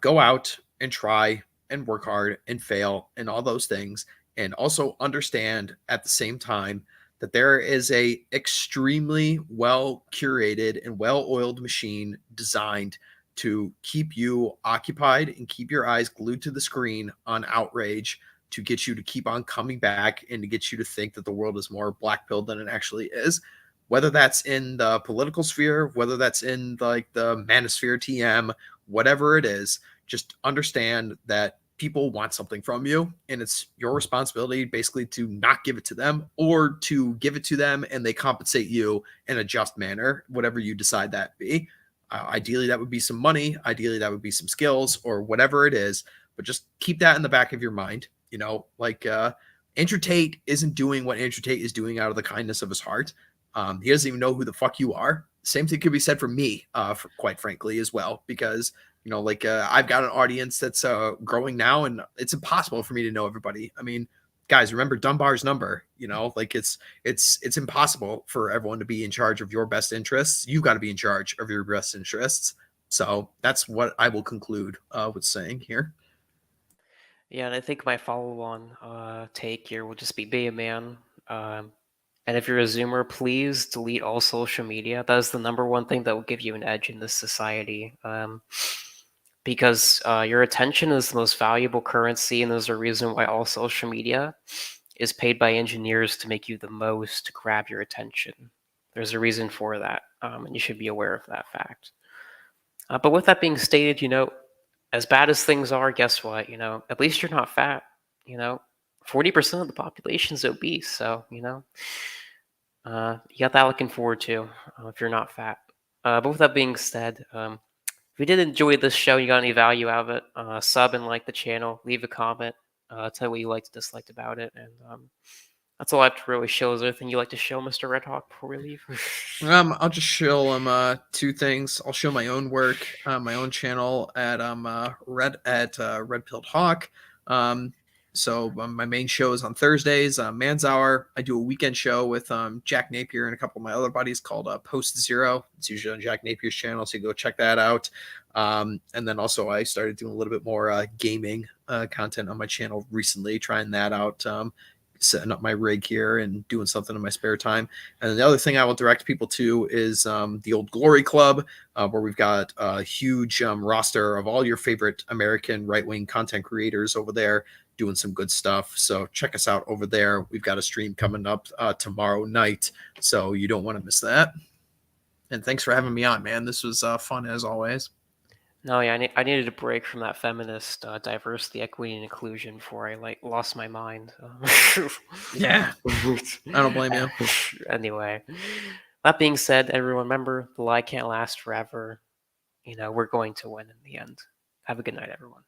go out and try and work hard and fail and all those things, and also understand at the same time that there is a extremely well curated and well oiled machine designed to keep you occupied and keep your eyes glued to the screen on outrage, to get you to keep on coming back and to get you to think that the world is more black-pilled than it actually is. Whether that's in the political sphere, whether that's in like the Manosphere TM, whatever it is, just understand that people want something from you, and it's your responsibility basically to not give it to them, or to give it to them and they compensate you in a just manner, whatever you decide that be. Ideally, that would be some money. Ideally, that would be some skills or whatever it is. But just keep that in the back of your mind. Andrew Tate isn't doing what Andrew Tate is doing out of the kindness of his heart. He doesn't even know who the fuck you are. Same thing could be said for me, quite frankly, as well, because I've got an audience that's growing now, and it's impossible for me to know everybody. I mean, guys, remember Dunbar's number. It's impossible for everyone to be in charge of your best interests. You've got to be in charge of your best interests. So that's what I will conclude with saying here. Yeah, and I think my follow-on take here will just be a man. And if you're a Zoomer, please delete all social media. That is the number one thing that will give you an edge in this society. because your attention is the most valuable currency, and there's a reason why all social media is paid by engineers to make you the most to grab your attention. There's a reason for that, and you should be aware of that fact. But with that being stated, as bad as things are, guess what? At least you're not fat. 40% of the population is obese, so you got that looking forward to if you're not fat. But with that being said, if you did enjoy this show, you got any value out of it, sub and like the channel, leave a comment, tell what you liked, disliked about it, and that's all I have to really show. Is there anything you like to show, Mr. RedHawk, before we leave? I'll just show two things. I'll show my own work, my own channel at Red Pilled Hawk. My main show is on Thursdays, Man's Hour. I do a weekend show with Jack Napier and a couple of my other buddies called Post Zero. It's usually on Jack Napier's channel, so you go check that out. And then also I started doing a little bit more gaming content on my channel recently, trying that out. Setting up my rig here and doing something in my spare time. And the other thing I will direct people to is the Old Glory Club, where we've got a huge roster of all your favorite American right-wing content creators over there doing some good stuff. So check us out over there. We've got a stream coming up tomorrow night, so you don't want to miss that. And thanks for having me on, man. This was fun as always. No, yeah, I needed a break from that feminist diversity, equity, and inclusion before I lost my mind. Yeah, I don't blame you. Anyway, that being said, everyone, remember the lie can't last forever. We're going to win in the end. Have a good night, everyone.